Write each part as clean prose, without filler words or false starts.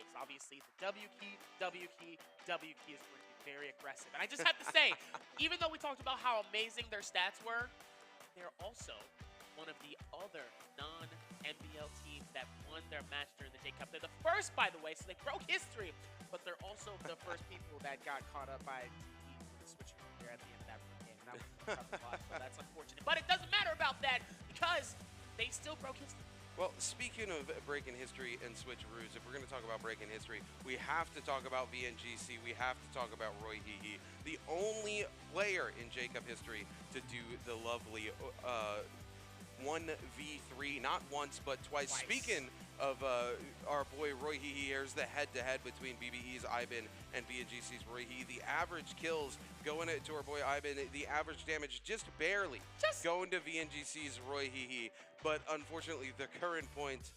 because obviously the W key is going to be very aggressive. And I just have to say, even though we talked about how amazing their stats were, they're also one of the other non-NBL teams that won their match during the J Cup. They're the first, by the way, so they broke history, but they're also the first people that got caught up by switching there at the end of that game. That was tough to watch, so that's unfortunate. But it doesn't matter about that because they still broke history. Well, speaking of breaking history and switcheroos, if we're going to talk about breaking history, we have to talk about VNGC. We have to talk about Roy Hee, the only player in J-Cup history to do the lovely 1v3, not once, but twice. Speaking of our boy Roy Hee, here's the head-to-head between BBE's Ivan and VNGC's Roy Hee. The average kills going to our boy Ivan, the average damage just barely going to VNGC's Roy Hee. But unfortunately, the current points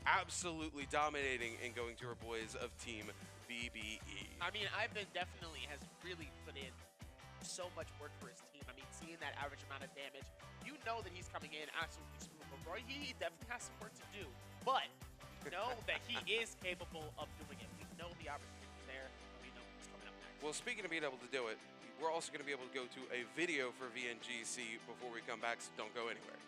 absolutely dominating and going to our boys of Team BBE. I mean, Ivan definitely has really put in so much work for his team. I mean, seeing that average amount of damage, you know that he's coming in absolutely smooth. But Roy Hee definitely has some work to do. But know that he is capable of doing it. We know the opportunity is there, and we know he's coming up next. Well, speaking of being able to do it, we're also going to be able to go to a video for VNGC before we come back, so don't go anywhere.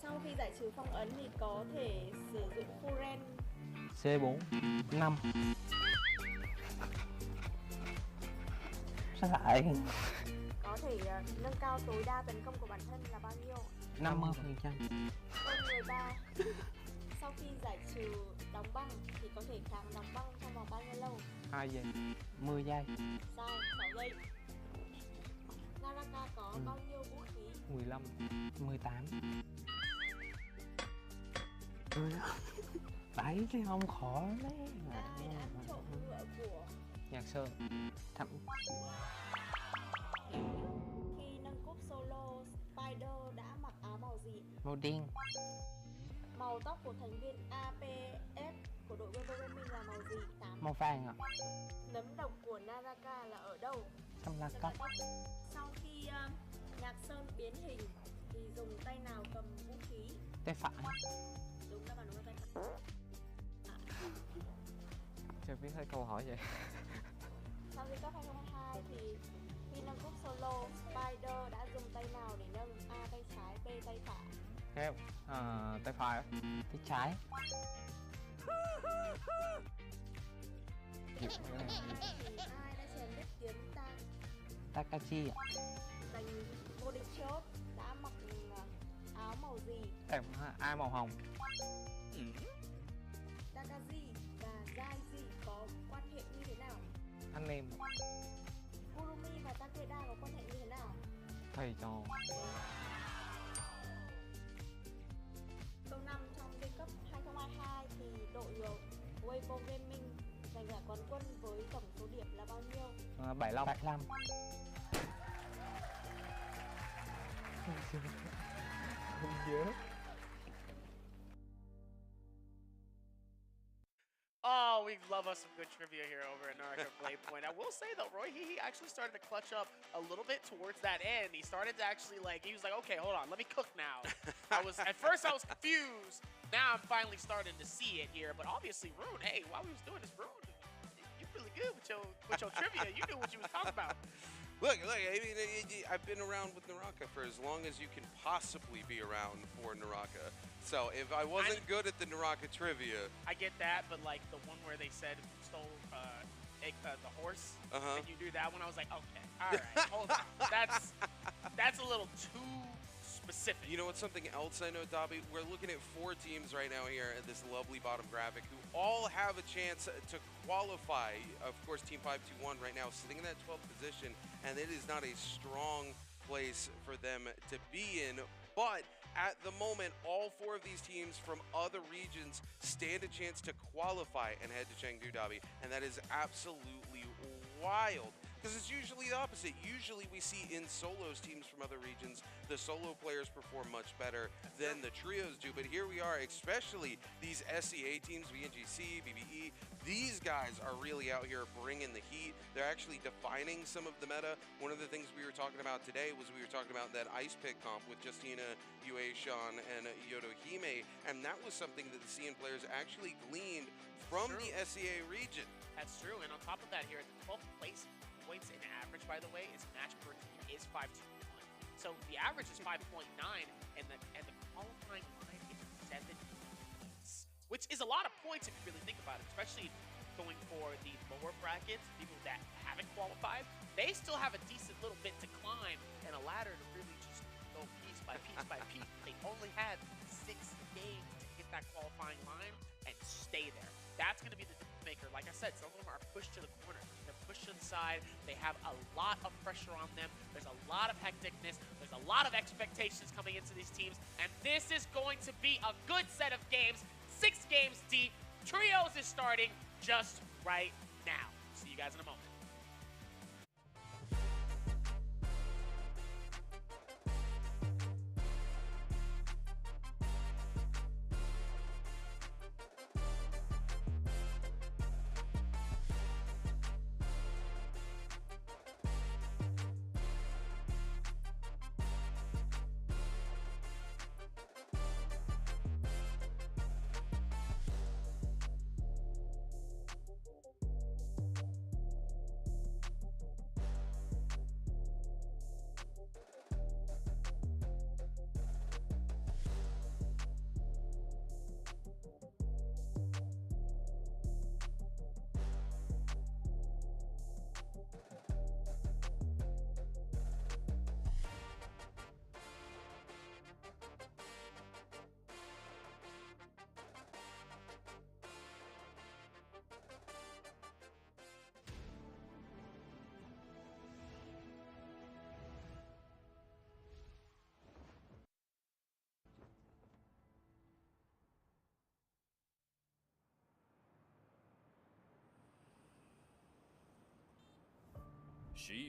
Sau khi giải trừ phong ấn thì có thể sử dụng Furen C4 5. Sao lại? có thể nâng cao tối đa tấn công của bản thân là bao nhiêu? 50%. Câu 13. Sau khi giải trừ đóng băng thì có thể kháng đóng băng trong vòng bao nhiêu lâu? 2 giây. 10 giây. Sai, 6 giây. Naraka có bao nhiêu vũ khí? 15. 18. Đấy chứ không khó đấy. Ai đã ăn trộm ngựa của Nhạc Sơn. Thậm khi nâng cúp solo, Spider đã mặc áo màu gì? màu đen. Màu tóc của thành viên APF của đội Weibo Gaming là màu gì? 8. Màu vàng ạ. Nấm độc của Naraka là ở đâu? Trong lá cóc. Sau khi Nhạc Sơn biến hình thì dùng tay nào cầm vũ khí? Tay phải. Đúng đáp án đúng là tay phải. Chưa biết thấy câu hỏi vậy. Sau khi cấp 2022 thì khi nâng cúp solo, Spider đã dùng tay nào để nâng? A tay trái, B tay phải. Theo tay phải. Tay trái. Thì ai đã chém đứt kiếm Takachi ạ. giành vô địch chốt đã mặc áo màu gì? Em ai màu hồng. Takaji và Zaiji có quan hệ như thế nào? Anh em. Kurumi và Takeda có quan hệ như thế nào? Thầy trò. Câu 5 trong World Cup 2022 thì đội Weibo Gaming giành giải quán quân với tổng số điểm là bao nhiêu? 75. 75. Không nhớ. Oh, we love us some good trivia here over at Naraka Blade Point. I will say though, Roy Hee actually started to clutch up a little bit towards that end. He started to actually he was like, okay, hold on, let me cook now. At first I was confused. Now I'm finally starting to see it here. But obviously, Rune, hey, while we was doing this, Rune, you're really good with your trivia. You knew what you was talking about. Look, I mean, I've been around with Naraka for as long as you can possibly be around for Naraka. So if I wasn't good at the Naraka trivia... I get that, but like the one where they said who stole the horse, and you do that one, I was like, okay, all right, hold on. That's a little too specific. You know what's something else I know, Dobby? We're looking at 4 teams right now here at this lovely bottom graphic who all have a chance to qualify. Of course, Team 521 right now sitting in that 12th position, and it is not a strong place for them to be in. But at the moment, all 4 of these teams from other regions stand a chance to qualify and head to Chengdu, Dobby, and that is absolutely wild Because it's usually the opposite. Usually we see in solos teams from other regions, the solo players perform much better than the trios do. But here we are, especially these SEA teams, VNGC, BBE, these guys are really out here bringing the heat. They're actually defining some of the meta. One of the things we were talking about today was we were talking about that ice pick comp with Justina, Yue Sean, and Yodohime, and that was something that the CN players actually gleaned from the SEA region. That's true, and on top of that here, the 12th place points in average, by the way, is match per team is 5.1. So the average is 5.9, and the qualifying line is 7 points, which is a lot of points if you really think about it, especially going for the lower brackets, people that haven't qualified. They still have a decent little bit to climb and a ladder to really just go piece by piece by piece. They only had 6 games to hit that qualifying line and stay there. That's going to be the difference maker. Like I said, some of them are pushed to the corner. They're pushed to the side. They have a lot of pressure on them. There's a lot of hecticness. There's a lot of expectations coming into these teams. And this is going to be a good set of games. 6 games deep. Trios is starting just right now. See you guys in a moment.11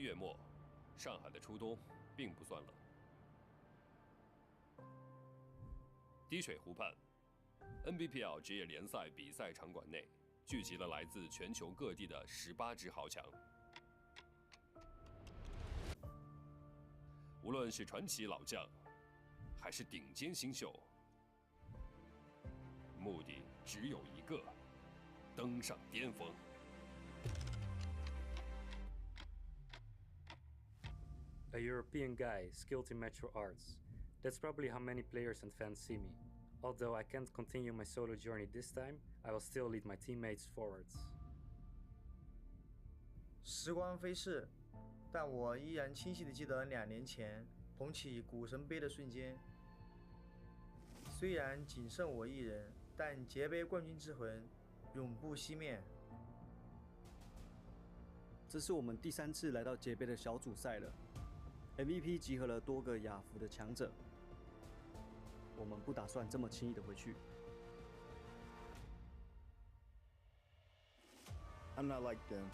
月末，上海的初冬并不算冷。滴水湖畔 ，NBPL 职业联赛比赛场馆内聚集了来自全球各地的18支豪强。无论是传奇老将，还是顶尖新秀，目的只有一个：登上巅峰。 A European guy skilled in martial arts. That's probably how many players and fans see me. Although I can't continue my solo journey this time, I will still lead my teammates forwards. 时光飞逝，但我依然清晰地记得2年前捧起股神杯的瞬间。虽然仅剩我一人，但节杯冠军之魂永不熄灭。这是我们第3次来到节杯的小组赛了。 MVP 集合了多个亚服的强者，我们不打算这么轻易的回去。I'm not like them.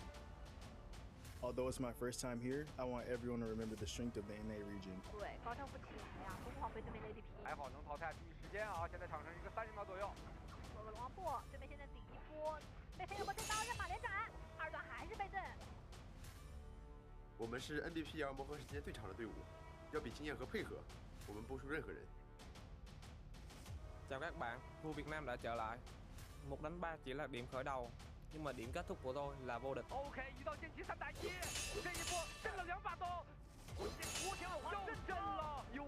Although it's my first time here, I want everyone to remember the strength of the NA region. 对，高唱不起来呀，疯狂被对面 ADP。还好能淘汰，第一时间啊，现在场上一个30秒左右。做个龙王步，对面现在顶一波，被黑人魔对刀人马连斩，2段还是被震。 我们是 NBPL 磨合时间最长的队伍，要比经验和配合，我们不输任何人。Chào các bạn, vua Việt Nam đã trở lại. 1 đánh 3 chỉ là điểm khởi đầu, nhưng mà điểm kết thúc của tôi là vô địch. OK， 一到剑姬3打1，这一波震了2把刀，我天，又震了，又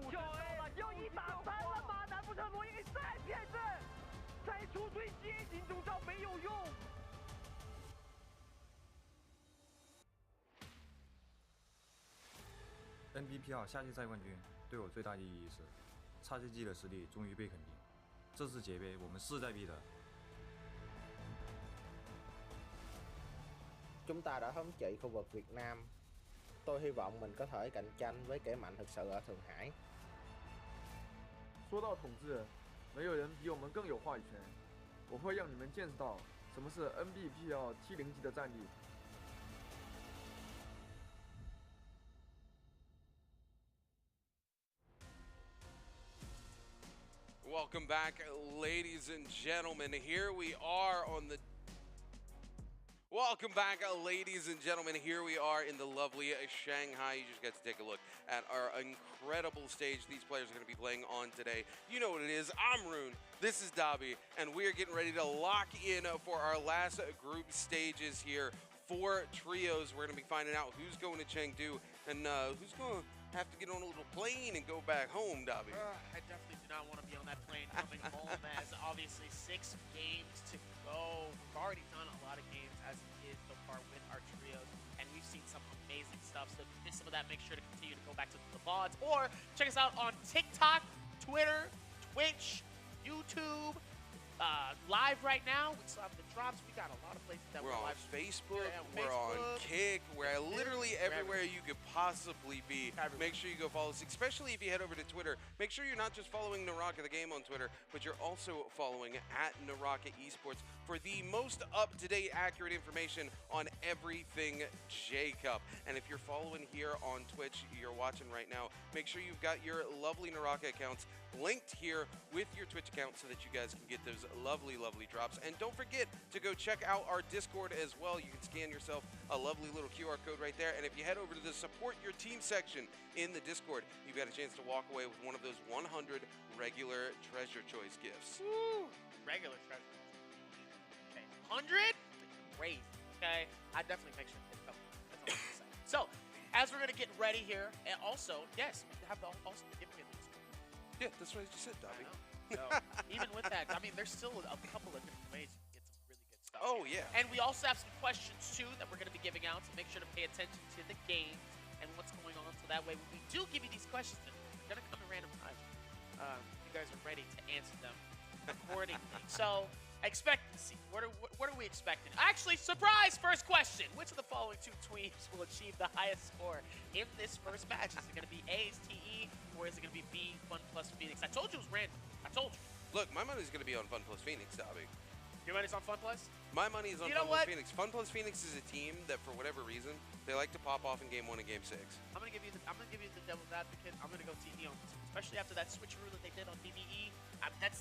1打3了吗？难不成罗伊给再骗阵？再出追接近中招没有用。 NBPL 夏季赛冠军对我最大意义是，差赛季的实力终于被肯定。这次节杯我們勢在必得。Chúng ta đã thống trị khu vực Việt Nam. Tôi hy vọng mình có thể cạnh tranh với kẻ mạnh thực sự ở Thượng Hải. 说到统治，没有人比我们更有话语权。我会让你们见识到什么是 NBPL T0级的战力。welcome back, ladies and gentlemen. Here we are on the... Welcome back, ladies and gentlemen. Here we are in the lovely Shanghai. You just got to take a look at our incredible stage these players are going to be playing on today. You know what it is. I'm Rune. This is Dobby, and we are getting ready to lock in for our last group stages here for trios. We're going to be finding out who's going to Chengdu and who's going to have to get on a little plane and go back home, Dobby. I definitely do not want to be on that plane coming home, as obviously 6 games to go. We've already done a lot of games as it is so far with our trios, and we've seen some amazing stuff. So if you missed some of that, make sure to continue to go back to the VODs, or check us out on TikTok, Twitter, Twitch, YouTube, live right now. We still have the drops. We got a lot of places that we're on live. Facebook, we're on Kick, we're literally everywhere you could possibly be. Make sure you go follow us, especially if you head over to Twitter. Make sure you're not just following Naraka the Game on Twitter, but you're also following at Naraka Esports for the most up-to-date, accurate information on everything J-Cup. And if you're following here on Twitch, you're watching right now, make sure you've got your lovely Naraka accounts linked here with your Twitch account so that you guys can get those lovely, lovely drops. And don't forget to go check out our Discord as well. You can scan yourself a lovely little QR code right there. And if you head over to the Support Your Team section in the Discord, you've got a chance to walk away with one of those 100 regular Treasure Choice gifts. Woo! Regular Treasure. Okay, 100? Crazy. Okay, I definitely make sure to hit a couple. That's all I'm gonna say. So, as we're gonna get ready here, and also, yes, we have also the giveaway links. Yeah, that's what I just said, Dobby. So, even with that, I mean, there's still a couple of different ways you can get some really good stuff. Oh, yeah. And we also have some questions, too, that we're going to be giving out, so make sure to pay attention to the games and what's going on, so that way when we do give you these questions, they're going to come at random times. You guys are ready to answer them accordingly. So, expectancy. What are we expecting? Actually, surprise! First question. Which of the following 2 teams will achieve the highest score in this first match? Is it going to be A's TE, or is it going to be B, Fun Plus Phoenix? I told you it was random. I told you. Look, my money's going to be on Fun Plus Phoenix, Dobby. Your money's on Fun Plus? My money is on You know Fun Plus what? Phoenix. Fun Plus Phoenix is a team that, for whatever reason, they like to pop off in Game 1 and Game 6. I'm gonna give you the devil's advocate. I'm gonna go TE on this, especially after that switcheroo that they did on BBE.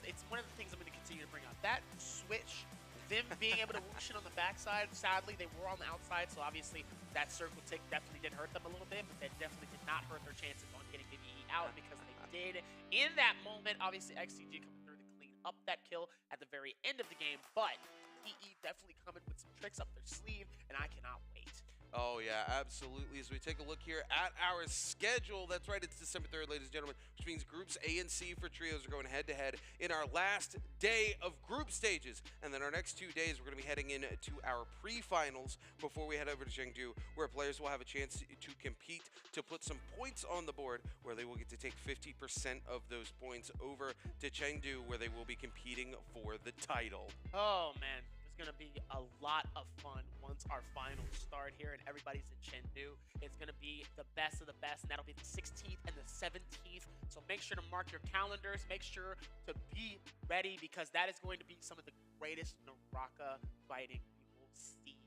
It's one of the things I'm gonna continue to bring out. That switch, them being able to whoosh it on the backside. Sadly, they were on the outside, so obviously that circle tick definitely did hurt them a little bit, but that definitely did not hurt their chances on getting BBE out, because they did in that moment. Obviously, XCG coming through to clean up that kill at the very end of the game, but TE definitely coming with some tricks up their sleeve, and I cannot wait. Oh, yeah, absolutely. As we take a look here at our schedule, that's right, it's December 3rd, ladies and gentlemen, which means groups A and C for trios are going head-to-head in our last day of group stages. And then our next 2 days, we're going to be heading into our pre-finals before we head over to Chengdu, where players will have a chance to compete to put some points on the board, where they will get to take 50% of those points over to Chengdu, where they will be competing for the title. Oh, man. It's going to be a lot of fun once our finals start here and everybody's in Chengdu. It's going to be the best of the best, and that'll be the 16th and the 17th. So make sure to mark your calendars. Make sure to be ready, because that is going to be some of the greatest Naraka fighting you will see.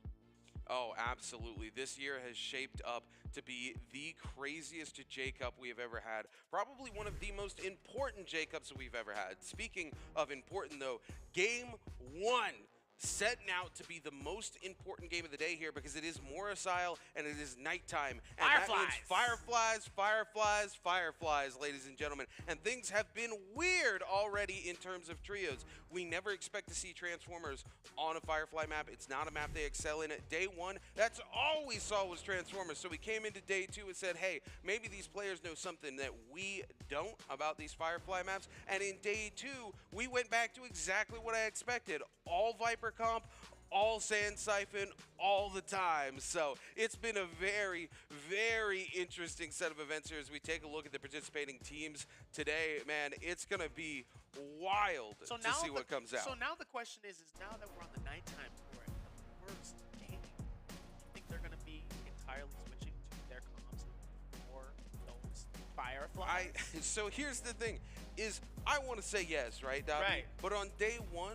Oh, absolutely. This year has shaped up to be the craziest J-Cup we have ever had. Probably one of the most important J-Cups we've ever had. Speaking of important, though, Game 1. Setting out to be the most important game of the day here, because it is Morrisile and it is nighttime. And that means fireflies, ladies and gentlemen. And things have been weird already in terms of trios. We never expect to see Transformers on a Firefly map. It's not a map they excel in. At day 1, that's all we saw was Transformers. So we came into day 2 and said, hey, maybe these players know something that we don't about these Firefly maps. And in day 2, we went back to exactly what I expected. All Viper comp, all Sand Siphon, all the time. So it's been a very, very interesting set of events here as we take a look at the participating teams today. Man, it's going to be wild to see what comes out. So now the question is now that we're on the nighttime court, the first game, do you think they're going to be entirely switching to their comps for those Fireflies? So here's the thing, is I want to say yes, right, Dobby? Right. But on day 1,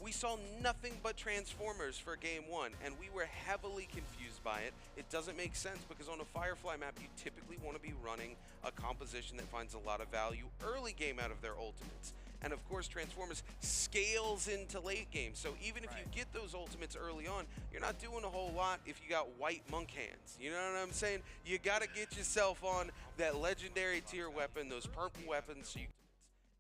we saw nothing but Transformers for Game 1, and we were heavily confused by it. It doesn't make sense, because on a Firefly map, you typically want to be running a composition that finds a lot of value early game out of their ultimates. And of course, Transformers scales into late game. So even if you get those ultimates early on, you're not doing a whole lot if you got white monk hands. You know what I'm saying? You got to get yourself on that legendary tier weapon, those purple weapons. So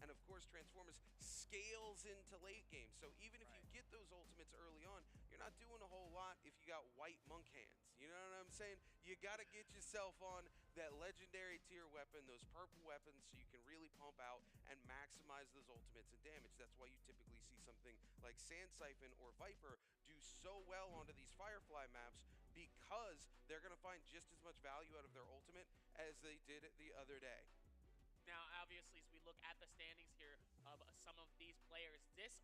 and of course, Transformers scales into late game. So even if you get those ultimates early on, you're not doing a whole lot if you got white monk hands. You know what I'm saying? You got to get yourself on that legendary tier weapon, those purple weapons, so you can really pump out and maximize those ultimates and damage. That's why you typically see something like Sand Siphon or Viper do so well onto these Firefly maps, because they're going to find just as much value out of their ultimate as they did the other day. Now, obviously, as we look at the standings here of some of these players, this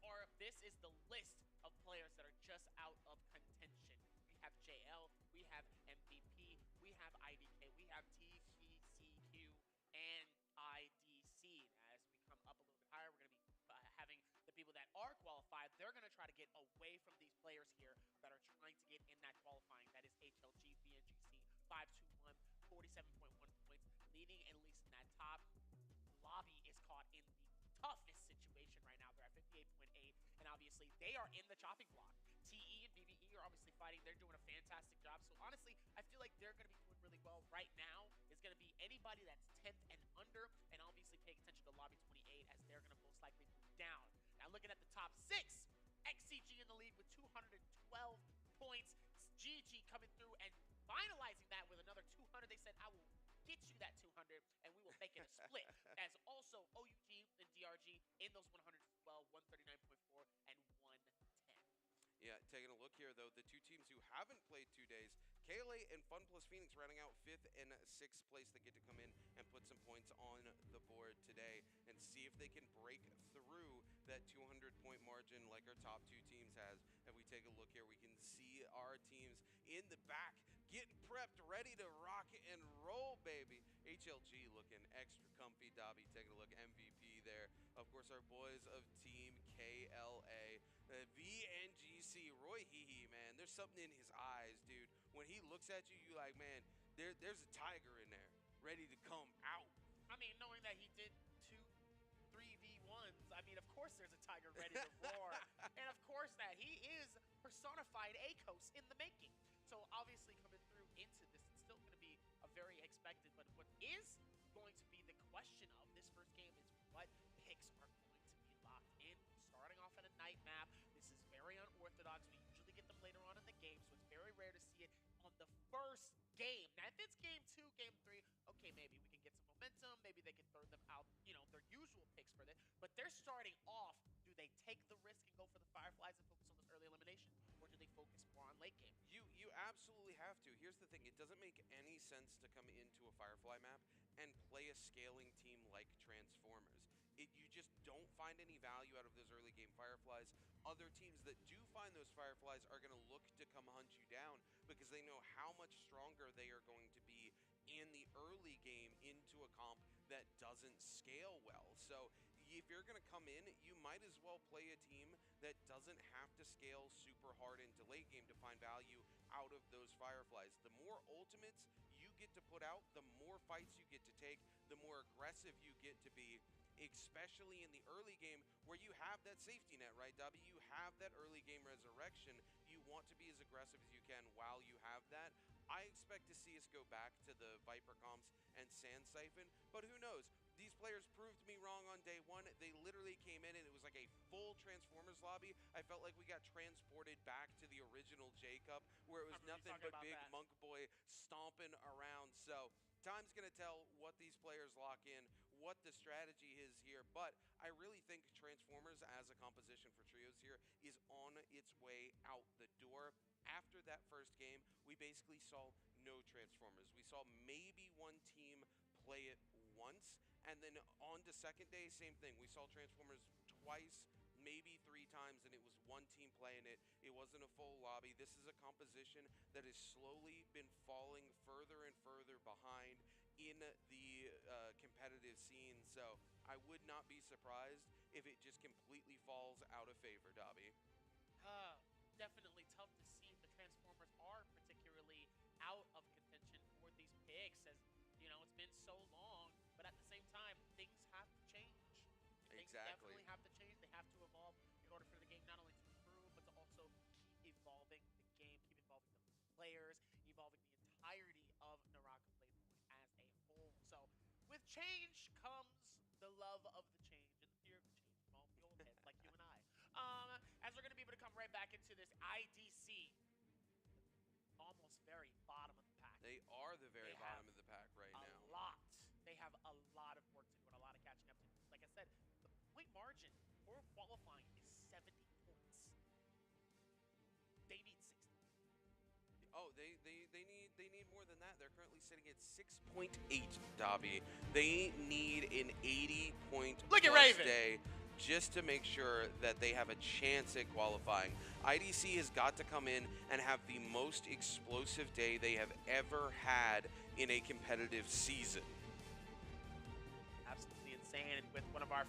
is the list of players that are just out of contention. We have JL, we have MVP, we have IDK, we have TPCQ, and IDC. As we come up a little bit higher, we're going to be having the people that are qualified. They're going to try to get away from these players here that are trying to get in that qualifying. That is HLG, VNGC, 521, 47.1 points, leading at least in that top. Lobby is caught in the toughest situation right now. They're at 58.8, and obviously they are in the chopping block. TE and BBE are obviously fighting. They're doing a fantastic job. So honestly, I feel like they're going to be doing really well. Right now is going to be anybody that's 10th and under, and obviously paying attention to Lobby 28, as they're going to most likely move down. Now looking at the top 6, XCG in the lead with 212 points. GG coming through and finalizing that with another 200. They said, I will get you that 200, and we will make it a split. As also OUG and DRG in those 100s as well, 139.4 and 110. Yeah, taking a look here, though, the two teams who haven't played 2 days, KLA and Fun Plus Phoenix rounding out 5th and 6th place, that get to come in and put some points on the board today and see if they can break through that 200-point margin like our top 2 teams has. If we take a look here, we can see our teams in the back getting prepped, ready to rock and roll, baby. HLG looking extra comfy. Dobby taking a look, MVP there. Of course, our boys of Team KLA. VNGC, Roy Hehe, man, there's something in his eyes, dude. When he looks at you, you like, man, there's a tiger in there, ready to come out. I mean, knowing that he did 2 3v1s, I mean, of course there's a tiger ready to roar. And of course that he is personified ACOS in the making. So obviously coming through into this, it's still going to be a very expected, but what is going to be the question of this first game is what picks are going to be locked in. Starting off at a night map, this is very unorthodox. We usually get them later on in the game, so it's very rare to see it on the first game. Now, if it's game 2, game 3, okay, maybe we can get some momentum. Maybe they can throw them out, you know, their usual picks for this. But they're starting off. Do they take the risk and go for the Fireflies and focus on those early eliminations, or do they focus more on late game? You absolutely have to. Here's the thing. It doesn't make any sense to come into a Firefly map and play a scaling team like Transformers. You just don't find any value out of those early game Fireflies. Other teams that do find those Fireflies are going to look to come hunt you down because they know how much stronger they are going to be in the early game into a comp that doesn't scale well. So if you're going to come in, you might as well play a team that doesn't have to scale super hard into late game to find value out of those Fireflies. The more ultimates you get to put out, the more fights you get to take, the more aggressive you get to be, especially in the early game where you have that safety net, right, Dobby? You have that early game resurrection. You want to be as aggressive as you can while you have that. I expect to see us go back to the Viper comps and Sand Siphon, but who knows? These players proved me wrong on day 1. They literally came in and it was like a full Transformers lobby. I felt like we got transported back to the original J-Cup where it was nothing but big Monk Boy stomping around. So time's going to tell what these players lock in, what the strategy is here, but I really think Transformers as a composition for trios here is on its way out the door. After that first game, we basically saw no Transformers. We saw maybe one team play it once, and then on to second day, same thing. We saw Transformers twice, maybe 3 times, and it was one team playing it. It wasn't a full lobby. This is a composition that has slowly been falling further and further behind in the competitive scene. So I would not be surprised if it just completely falls out of favor, Dobby. Definitely tough to see if the Transformers are particularly out of contention for these picks, as you know, it's been so long, but at the same time, things have to change. Things definitely have players, evolving the entirety of Naraka Blade Point as a whole. So with change comes the love of the change and the fear of the change from all the old heads like you and I. As we're going to be able to come right back into this IDC, almost very bottom of the pack. They are the very bottom of the pack right now. They have a lot of work to do and a lot of catching up to do. Like I said, the point margin for qualifying is 70 points. They need 60. Oh, they need more than that. They're currently sitting at 6.8, Dobby. They need an 80-point plus day just to make sure that they have a chance at qualifying. IDC has got to come in and have the most explosive day they have ever had in a competitive season. Absolutely insane. And with one of our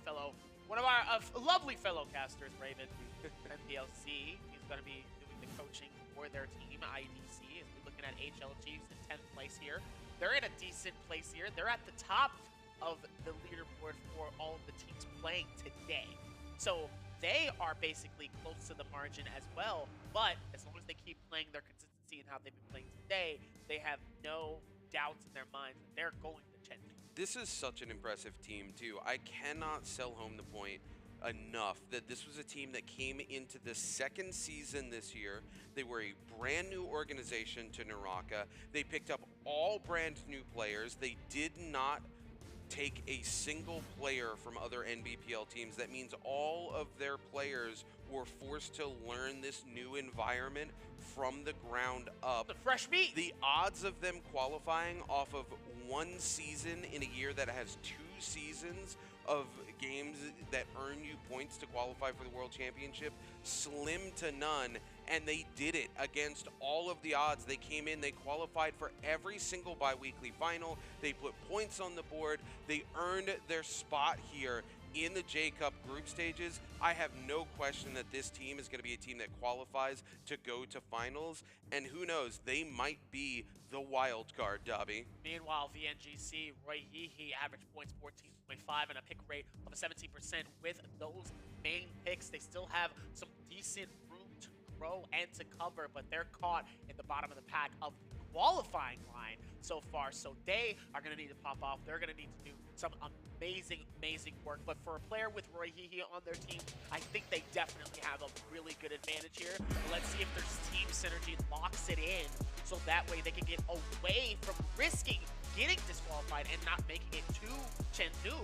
lovely fellow casters, Raven, from PLC, he's going to be doing the coaching for their team. IDC is looking at HLGs in 10th place here. They're in a decent place here. They're at the top of the leaderboard for all of the teams playing today. So they are basically close to the margin as well, but as long as they keep playing their consistency and how they've been playing today, they have no doubts in their minds that they're going to Chen. This is such an impressive team, too. I cannot sell home the point enough that this was a team that came into the second season this year. They were a brand new organization to Naraka. They picked up all brand new players. They did not take a single player from other NBPL teams. That means all of their players were forced to learn this new environment from the ground up. The fresh meat. The odds of them qualifying off of one season in a year that has 2 seasons of games that earn you points to qualify for the World Championship, slim to none. And they did it against all of the odds. They came in, they qualified for every single bi-weekly final. They put points on the board. They earned their spot here in the J-Cup group stages. I have no question that this team is going to be a team that qualifies to go to finals. And who knows, they might be the wild card, Dobby. Meanwhile, VNGC, Roy Hehe, average points 14.5 and a pick rate of 17% with those main picks. They still have some decent room to grow and to cover, but they're caught in the bottom of the pack of the qualifying line so far. So they are going to need to pop off. They're going to need to do some amazing work. But for a player with Roy Hehe on their team, I think they definitely have a really good advantage here. Let's see if their team synergy locks it in, so that way they can get away from risking getting disqualified and not making it to Chengdu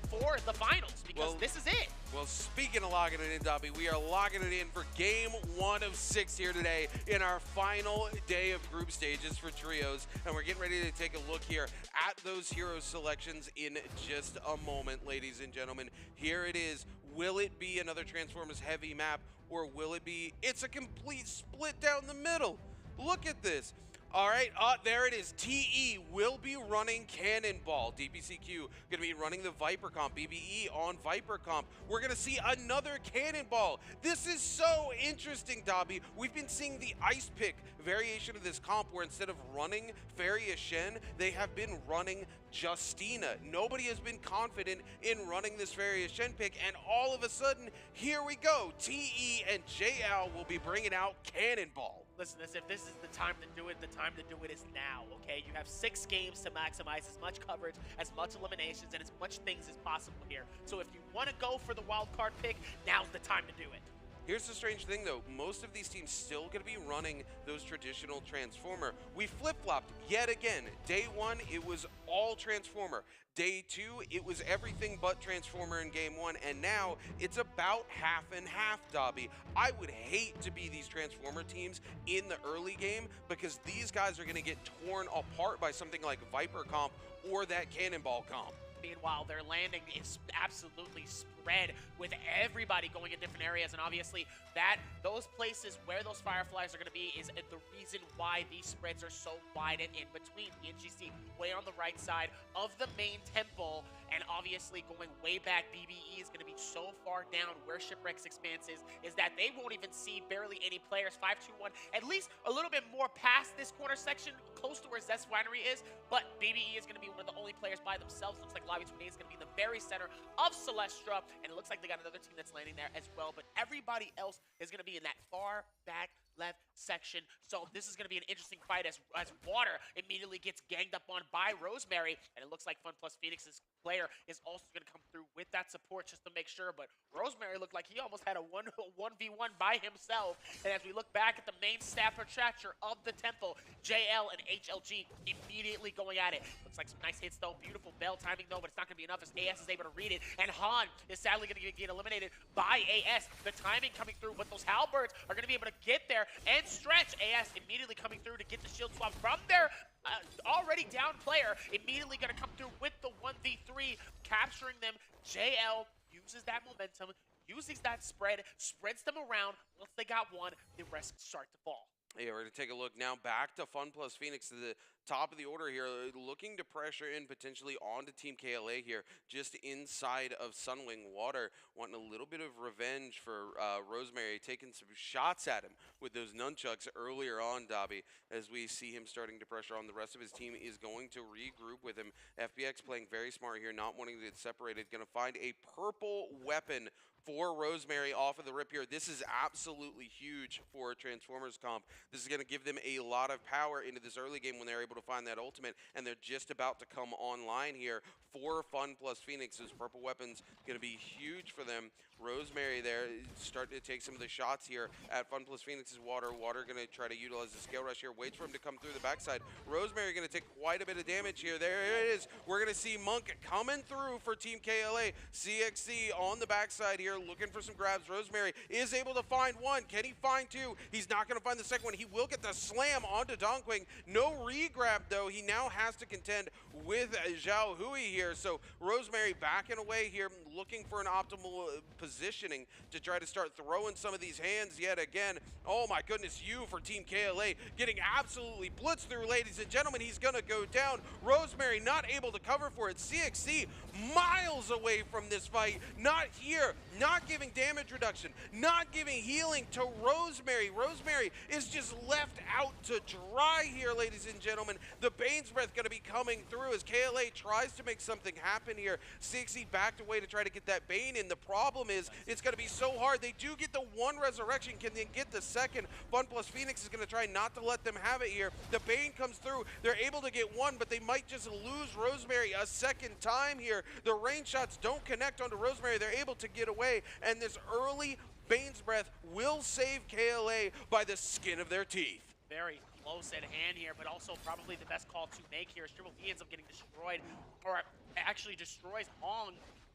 for the finals, because this is it. Well, speaking of logging it in, Dobby, we are logging it in for game 1 of 6 here today in our final day of group stages for trios. And we're getting ready to take a look here at those hero selections in just a moment, ladies and gentlemen. Here it is. Will it be another Transformers heavy map, or will it be, it's a complete split down the middle? Look at this. All right, there it is. TE will be running Cannonball. DPCQ going to be running the Viper comp. BBE on Viper comp. We're going to see another Cannonball. This is so interesting, Dobby. We've been seeing the Ice Pick variation of this comp, where instead of running Feria Shen, they have been running Justina. Nobody has been confident in running this Feria Shen pick, and all of a sudden, here we go. TE and JL will be bringing out Cannonball. Listen, if this is the time to do it, the time to do it is now, okay? You have 6 games to maximize as much coverage, as much eliminations, and as much things as possible here. So if you want to go for the wild card pick, now's the time to do it. Here's the strange thing, though. Most of these teams still going to be running those traditional Transformer. We flip-flopped yet again. Day 1, it was all Transformer. Day 2, it was everything but Transformer in game 1. And now, it's about half and half, Dobby. I would hate to be these Transformer teams in the early game, because these guys are going to get torn apart by something like Viper comp or that Cannonball comp. Meanwhile, their landing is absolutely spread with everybody going in different areas, and obviously those places where those Fireflies are going to be is the reason why these spreads are so wide and in between. The NGC way on the right side of the main temple, and obviously going way back, BBE is going to be so far down where Shipwreck's Expanse is that they won't even see barely any players. 5-2-1, at least a little bit more past this corner section, close to where Zest Winery is, but BBE is going to be one of the only players by themselves. Looks like Lobby 28 is going to be in the very center of Celestra, and it looks like they got another team that's landing there as well, but everybody else is going to be in that far back left section. So this is going to be an interesting fight as Water immediately gets ganged up on by Rosemary. And it looks like Fun Plus Phoenix's player is also going to come through with that support just to make sure. But Rosemary looked like he almost had a 1v1 by himself. And as we look back at the main stat protractor of the Temple, JL and HLG immediately going at it. Looks like some nice hits though. Beautiful bell timing though, but it's not going to be enough as AS is able to read it. And Han is sadly going to get eliminated by AS. The timing coming through, but those halberds are going to be able to get there and stretch. AS immediately coming through to get the shield swap from their already down player. Immediately going to come through with the 1v3, capturing them. JL uses that momentum, uses that spread, spreads them around. Once they got one, the rest start to fall. Yeah, we're going to take a look now back to Fun Plus Phoenix to the top of the order here, looking to pressure in potentially onto Team KLA here, just inside of Sunwing. Water wanting a little bit of revenge for Rosemary, taking some shots at him with those nunchucks earlier on, Dobby, as we see him starting to pressure on. The rest of his team is going to regroup with him. FBX playing very smart here, not wanting to get separated, going to find a purple weapon for Rosemary off of the rip here. This is absolutely huge for Transformers comp. This is going to give them a lot of power into this early game when they're able to find that ultimate, and they're just about to come online here for Fun Plus Phoenix. Those purple weapons going to be huge for them. Rosemary there starting to take some of the shots here at Fun Plus Phoenix's Water. Water going to try to utilize the scale rush here, waits for him to come through the backside. Rosemary going to take quite a bit of damage here. There it is. We're going to see Monk coming through for Team KLA. CXC on the backside here, looking for some grabs. Rosemary is able to find one. Can he find two? He's not going to find the second one. He will get the slam onto Dongqing. No re-grab, though. He now has to contend with Zhao Hui here. So Rosemary backing away here, looking for an optimal positioning to try to start throwing some of these hands yet again. Oh my goodness, you for Team KLA getting absolutely blitzed through, ladies and gentlemen. He's going to go down. Rosemary not able to cover for it. CXC miles away from this fight. Not here. Not giving damage reduction. Not giving healing to Rosemary. Rosemary is just left out to dry here, ladies and gentlemen. The Bane's Breath going to be coming through as KLA tries to make something happen here. CXC backed away to try to get that Bane in. The problem is it's going to be so hard. They do get the one resurrection. Can they get the second? Fun Plus Phoenix is going to try not to let them have it here. The Bane comes through. They're able to get one, but they might just lose Rosemary a second time here. The rain shots don't connect onto Rosemary. They're able to get away, and this early Bane's Breath will save KLA by the skin of their teeth. Very close at hand here, but also probably the best call to make here. Triple V ends up getting destroyed, or actually destroys Hong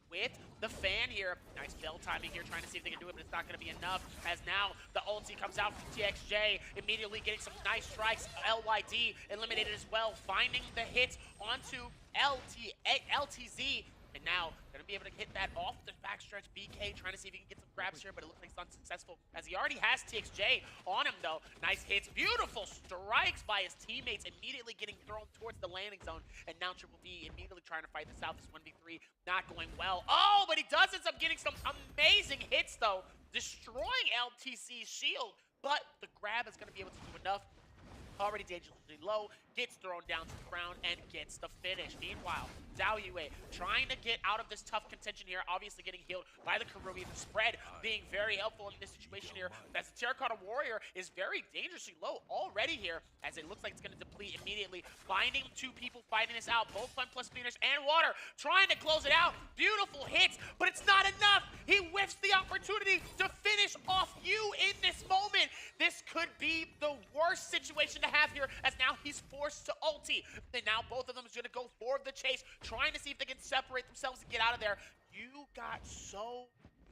with the fan here. Nice bell timing here, trying to see if they can do it, but it's not going to be enough, as now the ulti comes out from TXJ, immediately getting some nice strikes. LYD eliminated as well, finding the hits onto LTZ, and now going to be able to hit that off the backstretch. BK trying to see if he can get some grabs here, but it looks like it's unsuccessful, as he already has TXJ on him though. Nice hits, beautiful strikes by his teammates, immediately getting thrown towards the landing zone, and now Triple V immediately trying to fight this out. This 1v3 not going well. Oh, but he does end up getting some amazing hits though, destroying LTC's shield, but the grab is going to be able to do enough. Already dangerously low, gets thrown down to the ground and gets the finish. Meanwhile, Zhao Yue trying to get out of this tough contention here, obviously getting healed by the Karumi. The spread being very helpful in this situation here, as the Terracotta Warrior is very dangerously low already here, as it looks like it's going to deplete immediately. Finding two people fighting this out, both Fun Plus Phoenix and Water, trying to close it out. Beautiful hits, but it's not enough. He whiffs the opportunity to finish off you in this moment. This could be the worst situation to have here, as now he's forced to ulti. And now both of them is going to go for the chase, trying to see if they can separate themselves and get out of there. You got so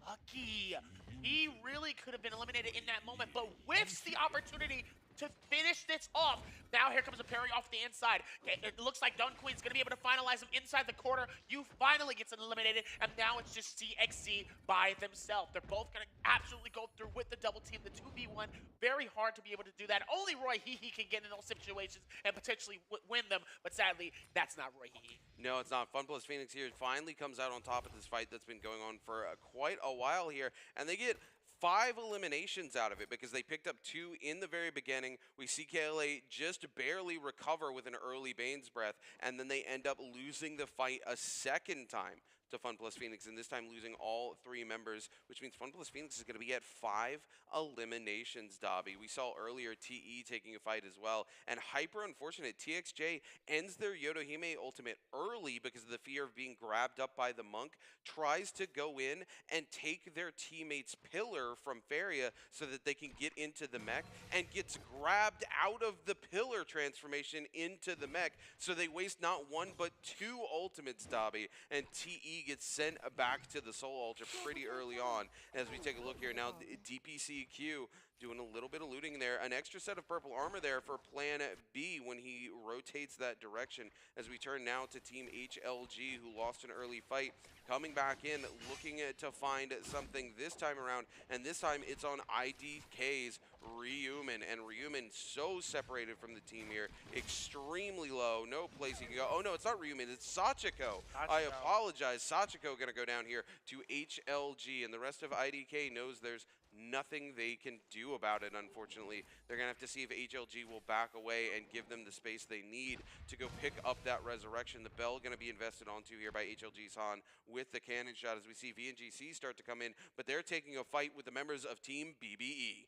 lucky. He really could have been eliminated in that moment, but whiffs the opportunity to finish this off. Now here comes a parry off the inside. Okay, it looks like Dongqing's gonna be able to finalize him inside the corner. You finally gets eliminated, and now it's just CXC by themselves. They're both gonna absolutely go through with the double team, the 2v1. Very hard to be able to do that. Only Roy Hehe can get in those situations and potentially win them, but sadly, that's not Roy Hehe. No, it's not. Fun Plus Phoenix here finally comes out on top of this fight that's been going on for quite a while here, and they get 5 eliminations out of it because they picked up 2 in the very beginning. We see KLA just barely recover with an early Bane's Breath, and then they end up losing the fight a second time to Fun Plus Phoenix, and this time losing all 3 members, which means Fun Plus Phoenix is going to be at 5 eliminations, Dobby. We saw earlier TE taking a fight as well, and hyper unfortunate, TXJ ends their Yodohime ultimate early because of the fear of being grabbed up by the monk, tries to go in and take their teammate's pillar from Feria so that they can get into the mech, and gets grabbed out of the pillar transformation into the mech, so they waste not 1 but 2 ultimates, Dobby, and TE gets sent back to the Soul Altar pretty early on. As we take a look here now, DPCQ doing a little bit of looting there. An extra set of purple armor there for Plan B when he rotates that direction. As we turn now to Team HLG, who lost an early fight, coming back in, looking to find something this time around, and this time it's on IDK's Ryumin, and Ryumin so separated from the team here, extremely low, no place he can go. Oh no, it's not Ryumin, it's Sachiko. I apologize. Sachiko gonna go down here to HLG, and the rest of IDK knows there's nothing they can do about it, unfortunately. They're going to have to see if HLG will back away and give them the space they need to go pick up that resurrection. The bell going to be invested onto here by HLG's Han with the cannon shot as we see VNGC start to come in, but they're taking a fight with the members of Team BBE.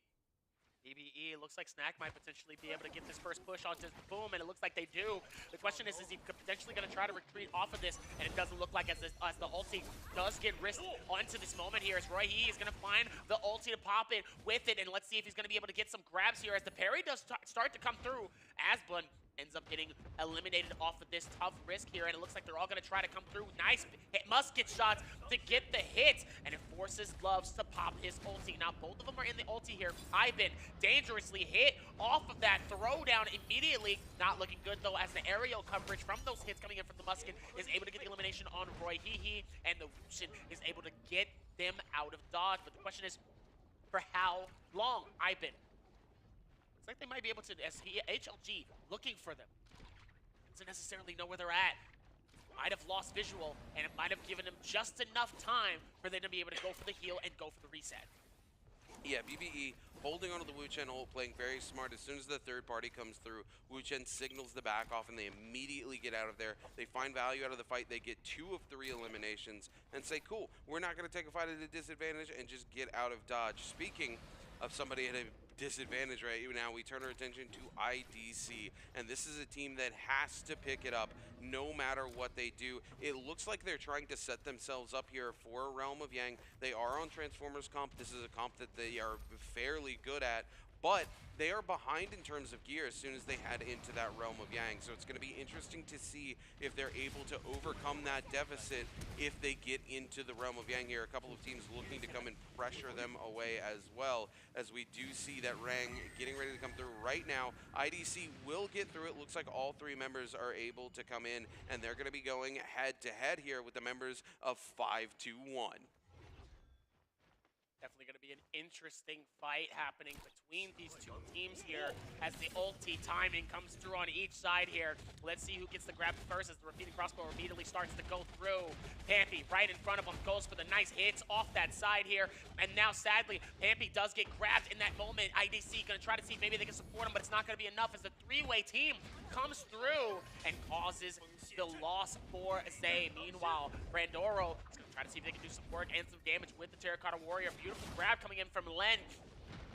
BBE, looks like Snack might potentially be able to get this first push onto Boom, and it looks like they do. The question is he potentially going to try to retreat off of this, and it doesn't look like as the ulti does get risked onto this moment here, as Roy He is going to find the ulti to pop it with it, and let's see if he's going to be able to get some grabs here as the parry does start to come through. Asbun ends up getting eliminated off of this tough risk here, and it looks like they're all going to try to come through. Nice musket shots to get the hits, and it forces Gloves to pop his ulti. Now both of them are in the ulti here. Ivan dangerously hit off of that throwdown immediately. Not looking good though, as the aerial coverage from those hits coming in from the musket is able to get the elimination on Roy He, and the Wushin is able to get them out of dodge. But the question is, for how long? Ivan, it's like they might be able to, as HLG looking for them. Doesn't necessarily know where they're at. Might have lost visual, and it might have given them just enough time for them to be able to go for the heal and go for the reset. Yeah, BBE holding onto the Wu-Chen ult, playing very smart. As soon as the third party comes through, Wu-Chen signals the back off, and they immediately get out of there. They find value out of the fight. They get 2 of 3 eliminations and say, cool, we're not going to take a fight at a disadvantage, and just get out of dodge. Speaking of somebody at a disadvantage right now, we turn our attention to IDC, and this is a team that has to pick it up no matter what they do. It looks like they're trying to set themselves up here for Realm of Yang. They are on Transformers comp. This is a comp that they are fairly good at, but they are behind in terms of gear as soon as they head into that Realm of Yang. So it's going to be interesting to see if they're able to overcome that deficit if they get into the Realm of Yang here. A couple of teams looking to come and pressure them away as well, as we do see that Rang getting ready to come through right now. IDC will get through it. Looks like all 3 members are able to come in, and they're going to be going head-to-head here with the members of 5-2-1. Definitely going to be an interesting fight happening between these 2 teams here as the ulti timing comes through on each side here. Let's see who gets the grab first as the repeating crossbow immediately starts to go through. Pampy right in front of him goes for the nice hits off that side here. And now sadly, Pampy does get grabbed in that moment. IDC going to try to see if maybe they can support him, but it's not going to be enough as the 3-way team comes through and causes the loss for Zay. Meanwhile, Brandoro is going to try to see if they can do some work and some damage with the Terracotta Warrior. Beautiful grab coming in from Len,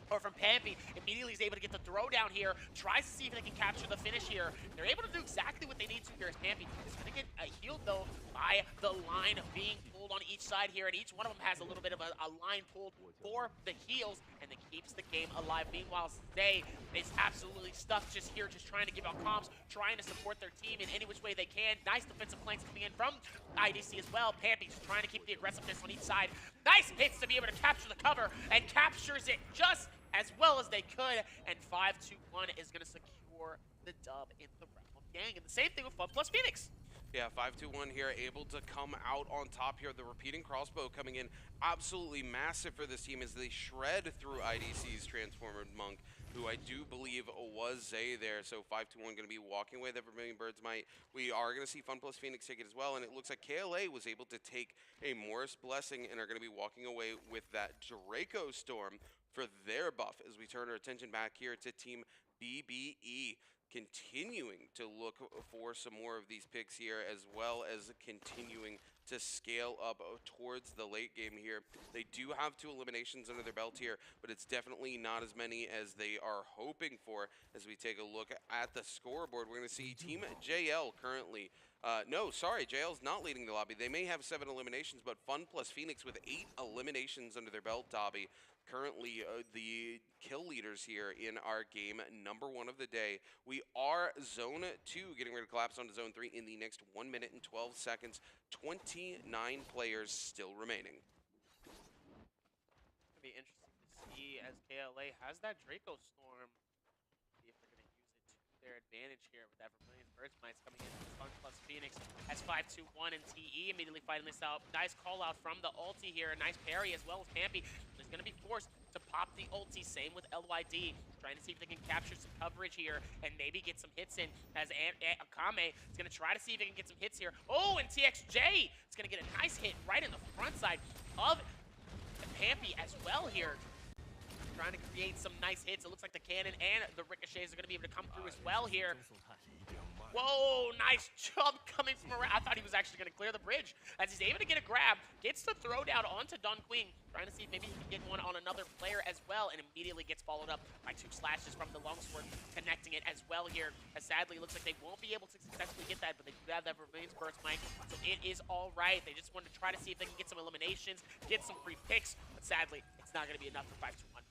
or from Pampy. Immediately is able to get the throw down here, tries to see if they can capture the finish here. They're able to do exactly what they need to here as Pampy is going to get healed though by the line being pulled on each side here, and each one of them has a little bit of a line pulled for the heals, and it keeps the game alive. Meanwhile, Zay is absolutely stuck just here, just trying to give out comps, trying to support their team in any which way they can. Nice defensive flanks coming in from IDC as well. Pampy just trying to keep the aggressiveness on each side. Nice hits to be able to capture the cover, and captures it just as well as they could, and 5-2-1 is going to secure the dub in the Realm of Yang. And the same thing with Fun Plus Phoenix. Yeah, 5-2-1 here, able to come out on top here. The repeating crossbow coming in absolutely massive for this team as they shred through IDC's Transformer Monk, who I do believe was Zay there. So 5-2-1 going to be walking away that Vermilion Bird's Might. We are going to see Fun Plus Phoenix take it as well, and it looks like KLA was able to take a Morris Blessing and are going to be walking away with that Draco Storm for their buff, as we turn our attention back here to Team BBE, continuing to look for some more of these picks here, as well as continuing to scale up towards the late game here. They do have 2 eliminations under their belt here, but it's definitely not as many as they are hoping for. As we take a look at the scoreboard, we're going to see Team JL currently no, sorry, JL's not leading the lobby. They may have 7 eliminations, but Fun plus Phoenix with 8 eliminations under their belt, Dobby. Currently, the kill leaders here in our game, number 1 of the day. We are Zone 2 getting ready to collapse onto Zone 3 in the next 1 minute and 12 seconds. 29 players still remaining. It's going to be interesting to see as KLA has that Draco Storm. See if they're going to use it to their advantage here with that Vermilion's Burst Mites coming in. Fun plus Phoenix has 5-2-1 and TE immediately fighting this out. Nice call out from the ulti here. A nice parry as well as Pampy. He's going to be forced to pop the ulti. Same with LYD. Trying to see if they can capture some coverage here and maybe get some hits in as Akame is going to try to see if they can get some hits here. Oh, and TXJ is going to get a nice hit right in the front side of Pampy as well here. Trying to create some nice hits. It looks like the cannon and the ricochets are going to be able to come through as well here. Whoa, nice jump coming from around. I thought he was actually going to clear the bridge as he's able to get a grab. Gets the throw down onto Don Queen. Trying to see if maybe he can get one on another player as well, and immediately gets followed up by 2 slashes from the longsword, connecting it as well here. As sadly, it looks like they won't be able to successfully get that, but they do have that Vermilion's Burst Mic, so it is all right. They just wanted to try to see if they can get some eliminations, get some free picks, but sadly, it's not going to be enough for 5-2-1.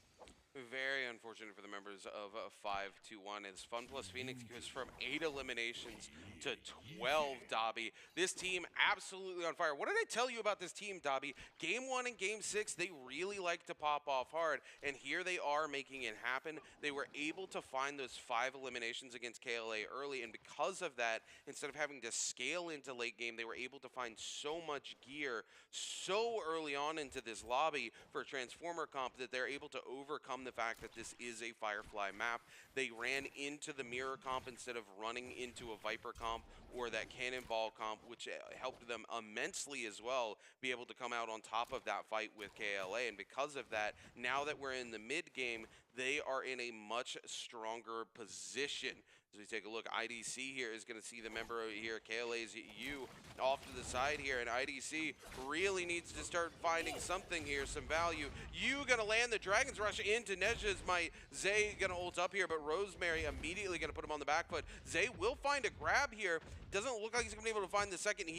Very unfortunate for the members of 5-2-1 as Fun plus Phoenix goes from 8 eliminations to 12, Dobby. This team absolutely on fire. What did I tell you about this team, Dobby? Game 1 and Game 6, they really like to pop off hard, and here they are making it happen. They were able to find those 5 eliminations against KLA early, and because of that, instead of having to scale into late game, they were able to find so much gear so early on into this lobby for Transformer comp that they're able to overcome the fact that this is a Firefly map. They ran into the Mirror comp instead of running into a Viper comp or that Cannonball comp, which helped them immensely as well be able to come out on top of that fight with KLA. And because of that, now that we're in the mid game, they are in a much stronger position. As we take a look, IDC here is going to see the member here, KLA's U, off to the side here, and IDC really needs to start finding something here, some value. U going to land the Dragon's Rush into Nezha's might. Zay going to ult up here, but Rosemary immediately going to put him on the back foot. Zay will find a grab here. Doesn't look like he's going to be able to find the second.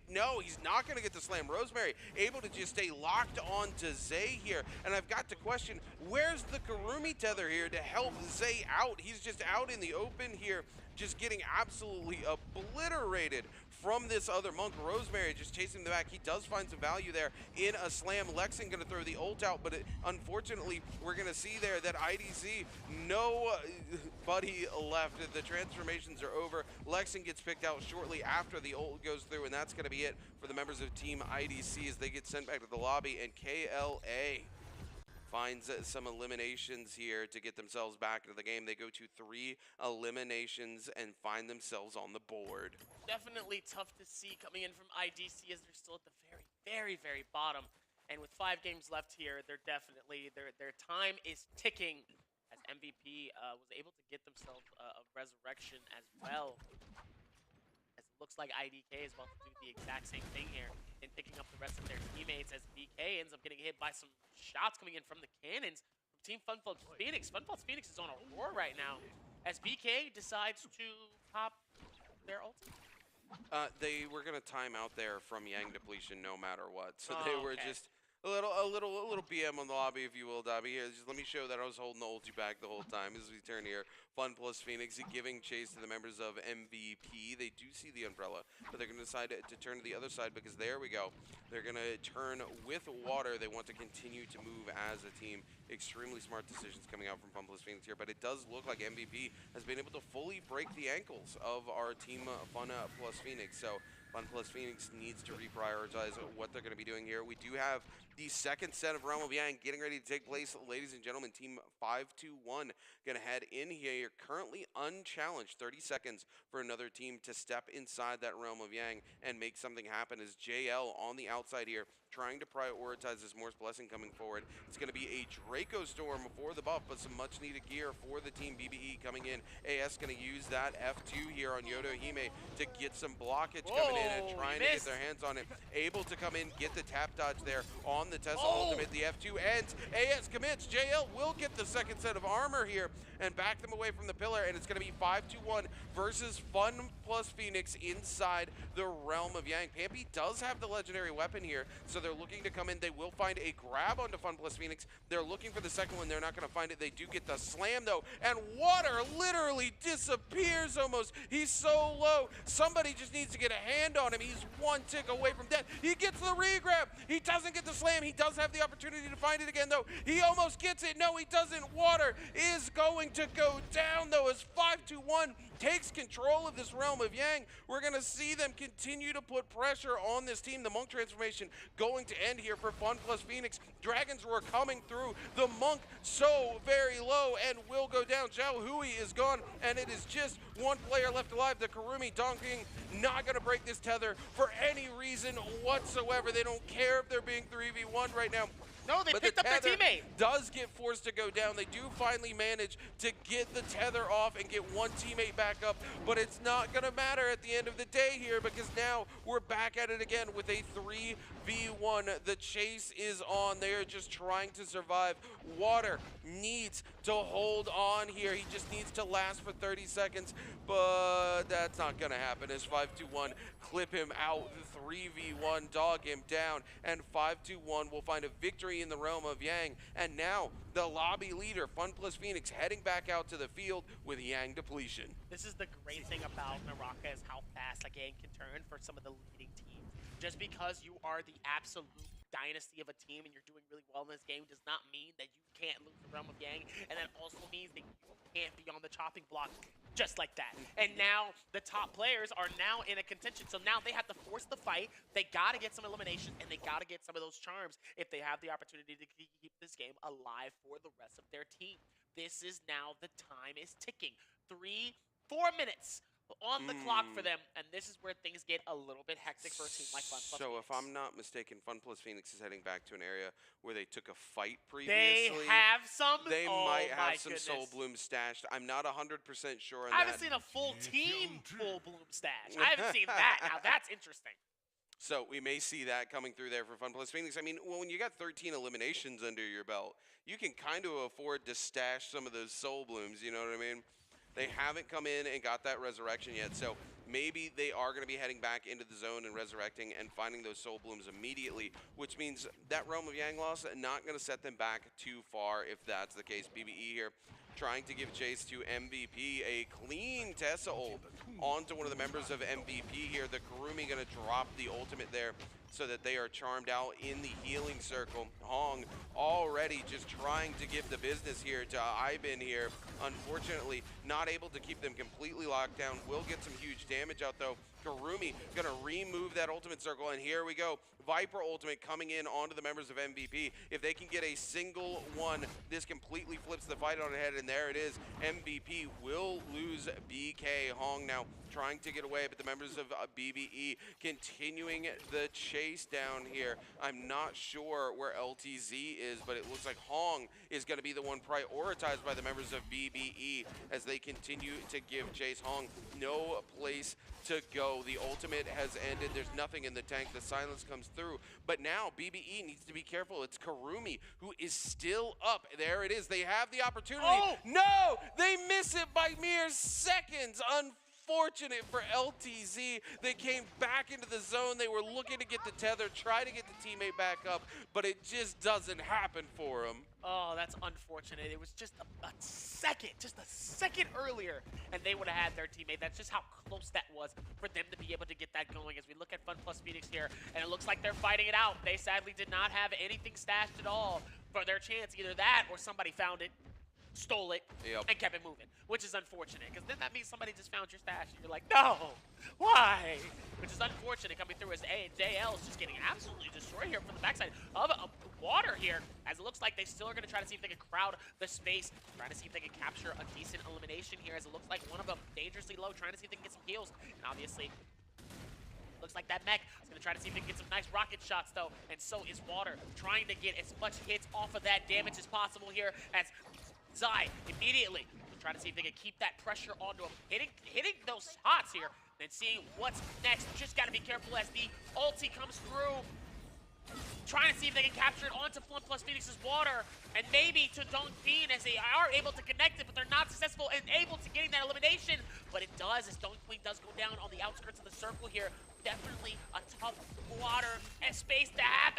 No, he's not going to get the slam. Rosemary able to just stay locked on to Zay here. And I've got to question, where's the Karumi tether here to help Zay out? He's just out in the open here, just getting absolutely obliterated from this other monk. Rosemary just chasing the back. He does find some value there in a slam. Lexing going to throw the ult out, but unfortunately, we're going to see there that IDC, nobody left. The transformations are over. Lexing gets picked out shortly after the ult goes through, and that's going to be it for the members of Team IDC as they get sent back to the lobby, and KLA finds some eliminations here to get themselves back into the game. They go to 3 eliminations and find themselves on the board. Definitely tough to see coming in from IDC as they're still at the very bottom. And with 5 games left here, they're definitely, their time is ticking as MVP was able to get themselves a resurrection as well. As it looks like IDK is about to do the exact same thing here in picking up the rest of their teammates as BK ends up getting hit by some shots coming in from the cannons from Team Fun plus Phoenix. Fun plus Phoenix is on a roar right now as BK decides to pop their ulti. They were going to time out there from Yang depletion no matter what. So they were just a little BM on the lobby, if you will, Dobby. Here, just let me show that I was holding the ulti back the whole time as we turn here. Fun plus Phoenix giving chase to the members of MVP. They do see the umbrella, but they're going to decide to turn to the other side because there we go. They're going to turn with water. They want to continue to move as a team. Extremely smart decisions coming out from Fun plus Phoenix here, but it does look like MVP has been able to fully break the ankles of our team Fun plus Phoenix. So Fun plus Phoenix needs to reprioritize what they're going to be doing here. We do have the second set of Realm of Yang getting ready to take place, ladies and gentlemen. Team 5-2-1 going to head in here, currently unchallenged. 30 seconds for another team to step inside that Realm of Yang and make something happen as JL on the outside here trying to prioritize this Morse Blessing coming forward. It's going to be a Draco Storm for the buff, but some much needed gear for the team. BBE coming in. AS going to use that F2 here on Yodo Hime to get some blockage coming in and trying to get their hands on it. Able to come in, get the tap dodge there on the Tesla ultimate. The F2 ends. AS commits. JL will get the second set of armor here and back them away from the pillar, and it's going to be 5-1 versus Fun plus Phoenix inside the realm of Yang. Pampy does have the legendary weapon here, so they're looking to come in. They will find a grab onto Fun plus Phoenix. They're looking for the second one. They're not going to find it. They do get the slam, though, and Water literally disappears almost. He's so low. Somebody just needs to get a hand on him. He's one tick away from death. He gets the re-grab. He doesn't get the slam. He does have the opportunity to find it again, though. He almost gets it. No, he doesn't. Water is going to go down, though, as 5-1 takes control of this realm of Yang. We're going to see them continue to put pressure on this team. The Monk transformation going to end here for Fun plus Phoenix. Dragons were coming through. The Monk so very low and will go down. Zhao Hui is gone, and it is just one player left alive. The Karumi Donking not going to break this tether for any reason whatsoever. They don't care if they're being 3v1 right now. No, they picked up their teammate. Does get forced to go down. They do finally manage to get the tether off and get one teammate back up, but it's not going to matter at the end of the day here because now we're back at it again with a 3v1. The chase is on. They are just trying to survive. Water needs to hold on here. He just needs to last for 30 seconds, but that's not going to happen as 5-1 clip him out. 3v1 dog him down, and 5-1 will find a victory in the realm of Yang. And now the lobby leader, Fun plus Phoenix, heading back out to the field with Yang depletion. This is the great thing about Naraka is how fast a game can turn for some of the leading teams. Just because you are the absolute dynasty of a team and you're doing really well in this game does not mean that you can't lose the realm of Yang, and that also means that you can't be on the chopping block just like that. And now the top players are now in a contention, so now they have to force the fight. They got to get some eliminations, and they got to get some of those charms if they have the opportunity to keep this game alive for the rest of their team. This is now the time is ticking. 4 minutes on the clock for them, and this is where things get a little bit hectic for a team like Fun plus So Phoenix. if I'm not mistaken, Fun plus Phoenix is heading back to an area where they took a fight previously. They have some? They might have some goodness. Soul Bloom stashed. I'm not 100% sure on I that. haven't seen a full team full Bloom stash. I haven't seen that. Now that's interesting. So we may see that coming through there for Fun plus Phoenix. I mean, when you got 13 eliminations under your belt, you can kind of afford to stash some of those Soul Blooms, you know what I mean? They haven't come in and got that resurrection yet, so maybe they are going to be heading back into the zone and resurrecting and finding those Soul Blooms immediately, which means that Realm of Yang loss not going to set them back too far if that's the case. BBE here trying to give chase to MVP, a clean Tessa ult onto one of the members of MVP here. The Karumi going to drop the ultimate there so that they are charmed out in the healing circle. Hong already just trying to give the business here to Iben here. Unfortunately, not able to keep them completely locked down. Will get some huge damage out though. Karumi gonna remove that ultimate circle, and here we go. Viper ultimate coming in onto the members of MVP. If they can get a single one, this completely flips the fight on ahead, and there it is. MVP will lose BK. Hong now trying to get away, but the members of BBE continuing the chase down here. I'm not sure where LTZ is, but it looks like Hong is going to be the one prioritized by the members of BBE as they continue to give chase. Hong, no place to go. The ultimate has ended. There's nothing in the tank. The silence comes through. But now BBE needs to be careful. It's Karumi who is still up. There it is. They have the opportunity. Oh! No! They miss it by mere seconds. Unfortunate for LTZ. They came back into the zone. They were looking to get the tether, try to get the teammate back up, but it just doesn't happen for them. Oh, that's unfortunate. It was just a second earlier, and they would have had their teammate. That's just how close that was for them to be able to get that going. As we look at Fun plus Phoenix here, and it looks like they're fighting it out. They sadly did not have anything stashed at all for their chance. Either that or somebody found it, stole it, and kept it moving, which is unfortunate, because then that means somebody just found your stash, and you're like, no, why? Which is unfortunate coming through as JL is just getting absolutely destroyed here from the backside of Water here, as it looks like they still are going to try to see if they can crowd the space, trying to see if they can capture a decent elimination here, as it looks like one of them dangerously low, trying to see if they can get some heals, and obviously Looks like that mech is going to try to see if he can get some nice rocket shots, though. And so is Water, trying to get as much hits off of that damage as possible here as Zai immediately trying to see if they can keep that pressure onto him. Hitting those shots here, then seeing what's next. Just got to be careful as the ulti comes through. Trying to see if they can capture it onto Flum plus Phoenix's Water, and maybe to Dongping as they are able to connect it, but they're not successful and able to getting that elimination. But it does, as Dongping does go down on the outskirts of the circle here. Definitely a tough Water and space to happen.